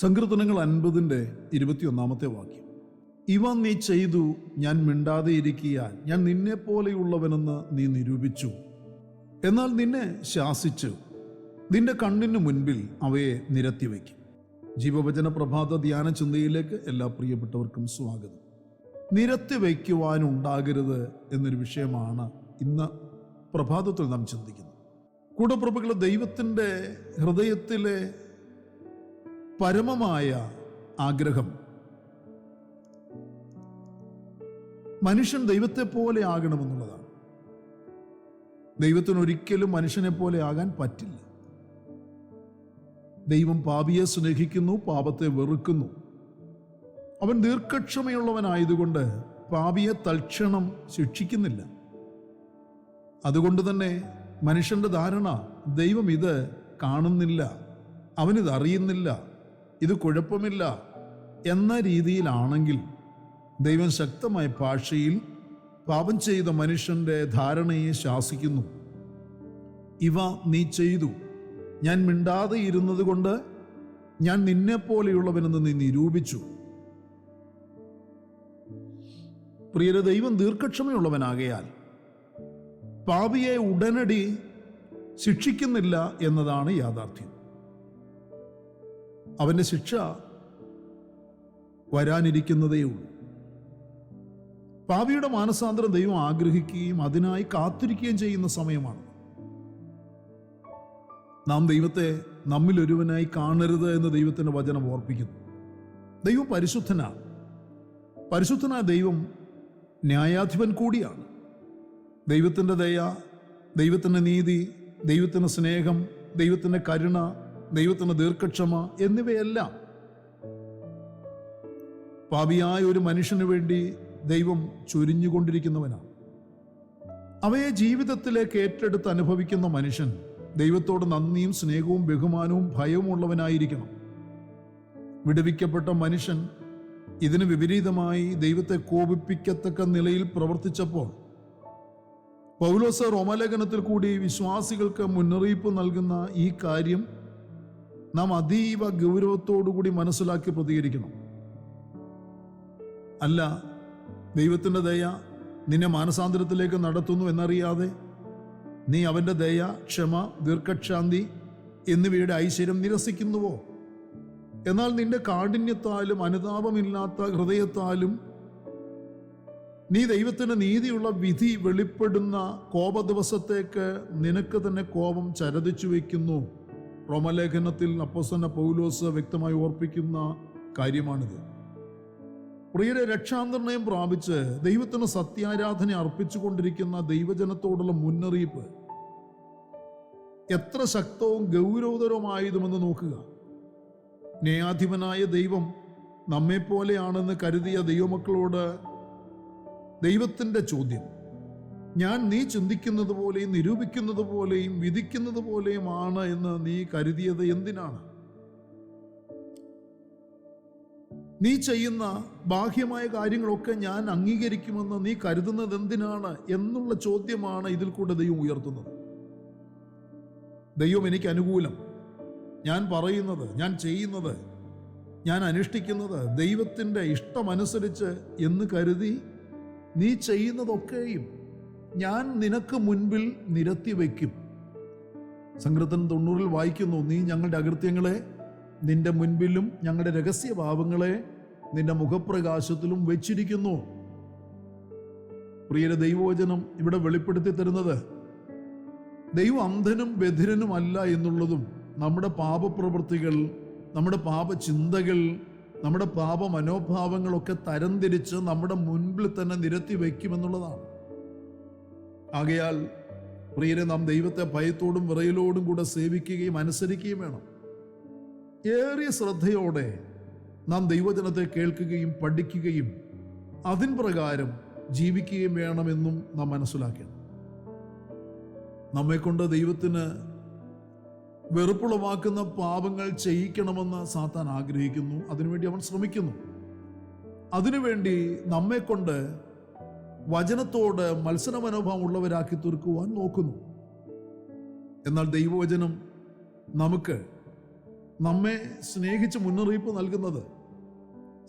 സങ്കീർത്തനങ്ങൾ 50-21 വാക്യം. ഇവ നീ ചെയ്തു, ഞാൻ മിണ്ടാതെ ഇരിക്കിയാൽ ഞാൻ നിന്നെ പോലെയുള്ളവനെന്ന് നീ നിരൂപിച്ചു. എന്നാൽ നിന്നെ ശാസിച്ചു, നിന്റെ കണ്ണിന് മുൻപിൽ അവയെ നിരത്തിവെക്കും. ജീവവചന പ്രഭാത ധ്യാന ചിന്തയിലേക്ക് എല്ലാ പ്രിയപ്പെട്ടവർക്കും സ്വാഗതം. നിരത്തി വയ്ക്കുവാനുണ്ടാകരുത് എന്നൊരു വിഷയമാണ് ഇന്ന് പ്രഭാതത്തിൽ നാം ചിന്തിക്കുന്നത്. കൂടപ്രഭുക്കളെ, ദൈവത്തിൻ്റെ ഹൃദയത്തിലെ പരമമായ ആഗ്രഹം മനുഷ്യൻ ദൈവത്തെ പോലെ ആകണമെന്നുള്ളതാണ്. ദൈവത്തിന് ഒരിക്കലും മനുഷ്യനെ പോലെ ആകാൻ പറ്റില്ല. ദൈവം പാപിയെ സ്നേഹിക്കുന്നു, പാപത്തെ വെറുക്കുന്നു. അവൻ ദീർഘക്ഷമയുള്ളവനായതുകൊണ്ട് പാപിയെ തൽക്ഷണം ശിക്ഷിക്കുന്നില്ല. അതുകൊണ്ട് തന്നെ മനുഷ്യന്റെ ധാരണ ദൈവം ഇത് കാണുന്നില്ല, അവനിത് അറിയുന്നില്ല, ഇത് കുഴപ്പമില്ല എന്ന രീതിയിലാണെങ്കിൽ ദൈവം ശക്തമായ ഭാഷയിൽ പാപം ചെയ്ത മനുഷ്യന്റെ ധാരണയെ ശാസിക്കുന്നു. ഇവ നീ ചെയ്തു, ഞാൻ മിണ്ടാതെ ഇരുന്നത് കൊണ്ട് ഞാൻ നിന്നെ പോലെയുള്ളവനെന്ന് നീ നിരൂപിച്ചു. പ്രിയരെ, ദൈവം ദീർഘക്ഷമയുള്ളവനാകയാൽ പാപിയെ ഉടനടി ശിക്ഷിക്കുന്നില്ല എന്നതാണ് യാഥാർത്ഥ്യം. അവന്റെ ശിക്ഷ വരാനിരിക്കുന്നതേ ഉള്ളൂ. പാപിയുടെ മാനസാന്തരം ദൈവം ആഗ്രഹിക്കുകയും അതിനായി കാത്തിരിക്കുകയും ചെയ്യുന്ന സമയമാണ്. നാം ദൈവത്തെ നമ്മിൽ ഒരുവനായി കാണരുത് എന്ന് ദൈവത്തിന്റെ വചനം ഓർപ്പിക്കുന്നു. ദൈവം പരിശുദ്ധനാണ്. പരിശുദ്ധനായ ദൈവം ന്യായാധിപൻ കൂടിയാണ്. ദൈവത്തിൻ്റെ ദയ, ദൈവത്തിൻ്റെ നീതി, ദൈവത്തിൻ്റെ സ്നേഹം, ദൈവത്തിൻ്റെ കരുണ, ദൈവത്തിൻ്റെ ദീർഘക്ഷമ എന്നിവയെല്ലാം പാപിയായ ഒരു മനുഷ്യന് വേണ്ടി ദൈവം ചൊരിഞ്ഞുകൊണ്ടിരിക്കുന്നവനാണ്. അവയെ ജീവിതത്തിലേക്ക് ഏറ്റെടുത്ത് അനുഭവിക്കുന്ന മനുഷ്യൻ ദൈവത്തോട് നന്ദിയും സ്നേഹവും ബഹുമാനവും ഭയവും ഉള്ളവനായിരിക്കണം. വിടുവിക്കപ്പെട്ട മനുഷ്യൻ ഇതിന് വിപരീതമായി ദൈവത്തെ കോപിപ്പിക്കത്തക്ക നിലയിൽ പ്രവർത്തിച്ചപ്പോൾ പൗലോസ് റോമാലേഖനത്തിൽ കൂടി വിശ്വാസികൾക്ക് മുന്നറിയിപ്പ് നൽകുന്ന ഈ കാര്യം നാം അതീവ ഗൗരവത്തോടുകൂടി മനസ്സിലാക്കി പ്രതികരിക്കണം. അല്ല, ദൈവത്തിൻ്റെ ദയ നിന്നെ മാനസാന്തരത്തിലേക്ക് നടത്തുന്നു എന്നറിയാതെ നീ അവൻ്റെ ദയ, ക്ഷമ, ദീർഘക്ഷാന്തി എന്നിവയുടെ ഐശ്വര്യം നിരസിക്കുന്നുവോ? എന്നാൽ നിന്റെ കാഠിന്യത്താലും അനുതാപമില്ലാത്ത ഹൃദയത്താലും നീ ദൈവത്തിന് നീതിയുള്ള വിധി വെളിപ്പെടുന്ന കോപ ദിവസത്തേക്ക് നിനക്ക് തന്നെ കോപം ചരതിച്ചു വയ്ക്കുന്നു. റോമലേഖനത്തിൽ അപ്പോസ്തലനായ പൗലോസ് വ്യക്തമായി ഓർപ്പിക്കുന്ന കാര്യമാണിത്. പ്രിയരെ, രക്ഷാനിർണയം പ്രാപിച്ച് ദൈവത്തിന് സത്യാരാധന അർപ്പിച്ചുകൊണ്ടിരിക്കുന്ന ദൈവജനത്തോടുള്ള മുന്നറിയിപ്പ് എത്ര ശക്തവും ഗൗരവതരവുമായതുമെന്ന് നോക്കുക. ന്യായാധിപനായ ദൈവം നമ്മെപ്പോലെയാണെന്ന് കരുതിയ ദൈവമക്കളോട് ദൈവത്തിൻ്റെ ചോദ്യം, ഞാൻ നീ ചിന്തിക്കുന്നത് പോലെയും നിരൂപിക്കുന്നത് പോലെയും വിധിക്കുന്നത് പോലെയുമാണ് എന്ന് നീ കരുതിയത് എന്തിനാണ്? നീ ചെയ്യുന്ന ബാഹ്യമായ കാര്യങ്ങളൊക്കെ ഞാൻ അംഗീകരിക്കുമെന്ന് നീ കരുതുന്നത് എന്തിനാണ് എന്നുള്ള ചോദ്യമാണ് ഇതിൽ കൂടെ ദൈവം ഉയർത്തുന്നത്. ദൈവം എനിക്ക് അനുകൂലം, ഞാൻ പറയുന്നത്, ഞാൻ ചെയ്യുന്നത്, ഞാൻ അനുഷ്ഠിക്കുന്നത് ദൈവത്തിൻ്റെ ഇഷ്ടമനുസരിച്ച് എന്ന് കരുതി നീ ചെയ്യുന്നതൊക്കെയും ഞാൻ നിനക്ക് മുൻപിൽ നിരത്തി വയ്ക്കും. സങ്കീർത്തനം 90 വായിക്കുന്നു, നീ ഞങ്ങളുടെ അകൃത്യങ്ങളെ നിന്റെ മുൻപിലും ഞങ്ങളുടെ രഹസ്യഭാവങ്ങളെ നിന്റെ മുഖപ്രകാശത്തിലും വെച്ചിരിക്കുന്നു. പ്രിയരെ, ദൈവവചനം ഇവിടെ വെളിപ്പെടുത്തി തരുന്നത് ദൈവം അന്ധനും ബധിരനും അല്ല എന്നുള്ളതും നമ്മുടെ പാപപ്രവൃത്തികൾ, നമ്മുടെ പാപചിന്തകൾ, നമ്മുടെ പാപ മനോഭാവങ്ങളൊക്കെ തരംതിരിച്ച് നമ്മുടെ മുൻപിൽ തന്നെ നിരത്തി വയ്ക്കുമെന്നുള്ളതാണ്. ആകയാൽ പ്രിയരെ, നാം ദൈവത്തെ ഭയത്തോടും വിറയലോടും കൂടെ സേവിക്കുകയും അനുസരിക്കുകയും വേണം. ഏറിയ ശ്രദ്ധയോടെ നാം ദൈവജനത്തെ കേൾക്കുകയും പഠിക്കുകയും അതിൻ പ്രകാരം ജീവിക്കുകയും വേണമെന്നും നാം മനസ്സിലാക്കണം. നമ്മെക്കൊണ്ട് ദൈവത്തിന് വെറുപ്പുളവാക്കുന്ന പാപങ്ങൾ ചെയ്യിക്കണമെന്ന് സാത്താൻ ആഗ്രഹിക്കുന്നു. അതിനുവേണ്ടി അവൻ ശ്രമിക്കുന്നു. അതിനുവേണ്ടി നമ്മെക്കൊണ്ട് വചനത്തോട് മത്സര മനോഭാവം ഉള്ളവരാക്കി തീർക്കുവാൻ നോക്കുന്നു. എന്നാൽ ദൈവവചനം നമുക്ക് നമ്മെ സ്നേഹിച്ച് മുന്നറിയിപ്പ് നൽകുന്നത്.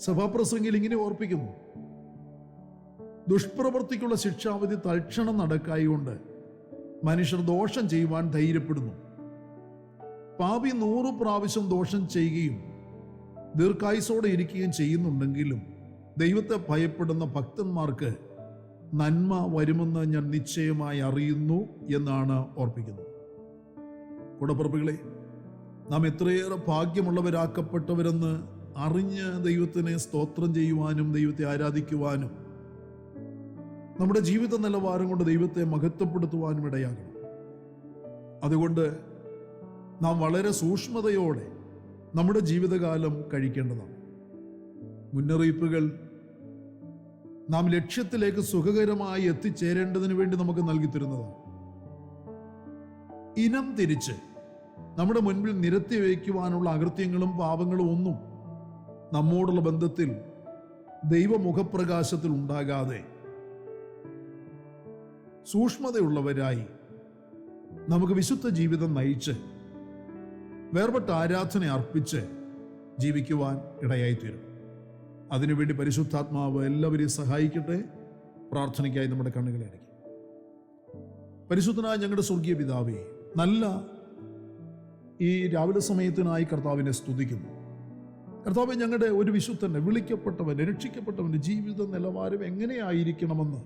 സഭാപ്രസംഗിയിൽ ഇങ്ങനെ ഓർപ്പിക്കുന്നു, ദുഷ്പ്രവൃത്തിക്കുള്ള ശിക്ഷാവിധി തൽക്ഷണം നടക്കായികൊണ്ട് മനുഷ്യർ ദോഷം ചെയ്യുവാൻ ധൈര്യപ്പെടുന്നു. പാപി 100 പ്രാവശ്യം ദോഷം ചെയ്യുകയും ദീർഘായുസോടെ ഇരിക്കുകയും ചെയ്യുന്നുണ്ടെങ്കിലും ദൈവത്തെ ഭയപ്പെടുന്ന ഭക്തന്മാർക്ക് നന്മ വരുമെന്ന് ഞാൻ നിശ്ചയമായി അറിയുന്നു എന്നാണ് ഓർപ്പിക്കുന്നത്. കൂടപ്പിറപ്പുകളെ, നാം എത്രയേറെ ഭാഗ്യമുള്ളവരാക്കപ്പെട്ടവരെന്ന് അറിഞ്ഞ് ദൈവത്തിനെ സ്തോത്രം ചെയ്യുവാനും ദൈവത്തെ ആരാധിക്കുവാനും നമ്മുടെ ജീവിത നിലവാരം കൊണ്ട് ദൈവത്തെ മഹത്വപ്പെടുത്തുവാനും ഇടയാകണം. അതുകൊണ്ട് നാം വളരെ സൂക്ഷ്മതയോടെ നമ്മുടെ ജീവിതകാലം കഴിക്കേണ്ടതാണ്. മുന്നറിയിപ്പുകൾ നാം ലക്ഷ്യത്തിലേക്ക് സുഖകരമായി എത്തിച്ചേരേണ്ടതിന് വേണ്ടി നമുക്ക് നൽകി തരുന്നതാണ്. ഇനം തിരിച്ച് നമ്മുടെ മുൻപിൽ നിരത്തി വയ്ക്കുവാനുള്ള അകൃത്യങ്ങളും പാപങ്ങളും ഒന്നും നമ്മോടുള്ള ബന്ധത്തിൽ ദൈവമുഖപ്രകാശത്തിൽ ഉണ്ടാകാതെ സൂക്ഷ്മതയുള്ളവരായി നമുക്ക് വിശുദ്ധ ജീവിതം നയിച്ച് വേർപെട്ട ആരാധന അർപ്പിച്ച് ജീവിക്കുവാൻ ഇടയായിത്തീരും. അതിനുവേണ്ടി പരിശുദ്ധാത്മാവ് എല്ലാവരെയും സഹായിക്കട്ടെ. പ്രാർത്ഥനയ്ക്കായി നമ്മുടെ കണ്ണുകളെ അടയ്ക്കും. പരിശുദ്ധനായ ഞങ്ങളുടെ സ്വർഗീയ പിതാവേ, നല്ല ഈ രാവിലെ സമയത്തിനായി കർത്താവിനെ സ്തുതിക്കുന്നു. കർത്താവേ, ഞങ്ങളുടെ ഒരു വിശുദ്ധന്റെ, വിളിക്കപ്പെട്ടവന്റെ, രക്ഷിക്കപ്പെട്ടവന്റെ ജീവിത നിലവാരം എങ്ങനെയായിരിക്കണമെന്ന്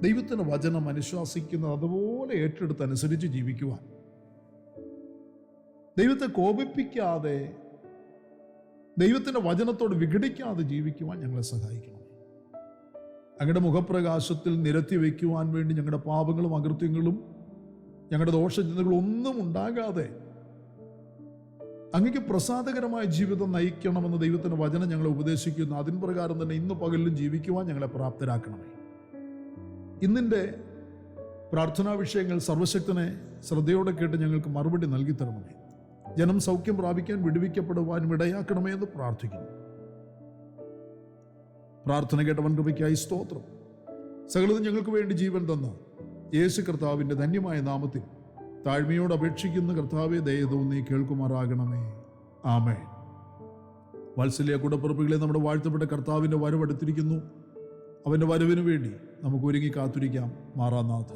ദൈവത്തിന്റെ വചനം അനുശാസിക്കുന്നത് അതുപോലെ ഏറ്റെടുത്ത് അനുസരിച്ച് ജീവിക്കുവാൻ, ദൈവത്തെ കോപിപ്പിക്കാതെ, ദൈവത്തിന്റെ വചനത്തോട് വിഘടിക്കാതെ ജീവിക്കുവാൻ ഞങ്ങളെ സഹായിക്കണം. അങ്ങയുടെ മുഖപ്രകാശത്തിൽ നിരത്തി വയ്ക്കുവാൻ വേണ്ടി ഞങ്ങളുടെ പാപങ്ങളും അകൃത്യങ്ങളും ഞങ്ങളുടെ ദോഷചിന്തകളും ഒന്നും ഉണ്ടാകാതെ അങ്ങയ്ക്ക് പ്രസാദകരമായ ജീവിതം നയിക്കണമെന്ന് ദൈവത്തിന്റെ വചനം ഞങ്ങളെ ഉപദേശിക്കുന്നു. അതിൻ പ്രകാരം തന്നെ ഇന്ന് പകലിലും ജീവിക്കുവാൻ ഞങ്ങളെ പ്രാപ്തരാക്കണമേ. ഇന്നിൻ്റെ പ്രാർത്ഥനാ വിഷയങ്ങൾ സർവശക്തനെ ശ്രദ്ധയോടെ കേട്ട് ഞങ്ങൾക്ക് മറുപടി നൽകി തരണമേ. ജനം സൗഖ്യം പ്രാപിക്കാൻ, വിടുവിക്കപ്പെടുവാനും ഇടയാക്കണമേ എന്ന് പ്രാർത്ഥിക്കുന്നു. പ്രാർത്ഥന കേട്ടവൻ കൃപയ്ക്കായി സ്തോത്രം. സകലതും ഞങ്ങൾക്ക് വേണ്ടി ജീവൻ തന്ന യേശു കർത്താവിൻ്റെ ധന്യമായ നാമത്തിൽ താഴ്മയോട് അപേക്ഷിക്കുന്ന കർത്താവെ, ദയ തോന്നി കേൾക്കുമാറാകണമേ. ആമേൻ. വാത്സല്യ കൂടപ്പിറപ്പുകളെ, നമ്മുടെ വാഴ്ത്തപ്പെട്ട കർത്താവിൻ്റെ വരവെടുത്തിരിക്കുന്നു. അവൻ്റെ വരവിനു വേണ്ടി നമുക്ക് ഒരുങ്ങി കാത്തിരിക്കാം. മാറാനാഥ.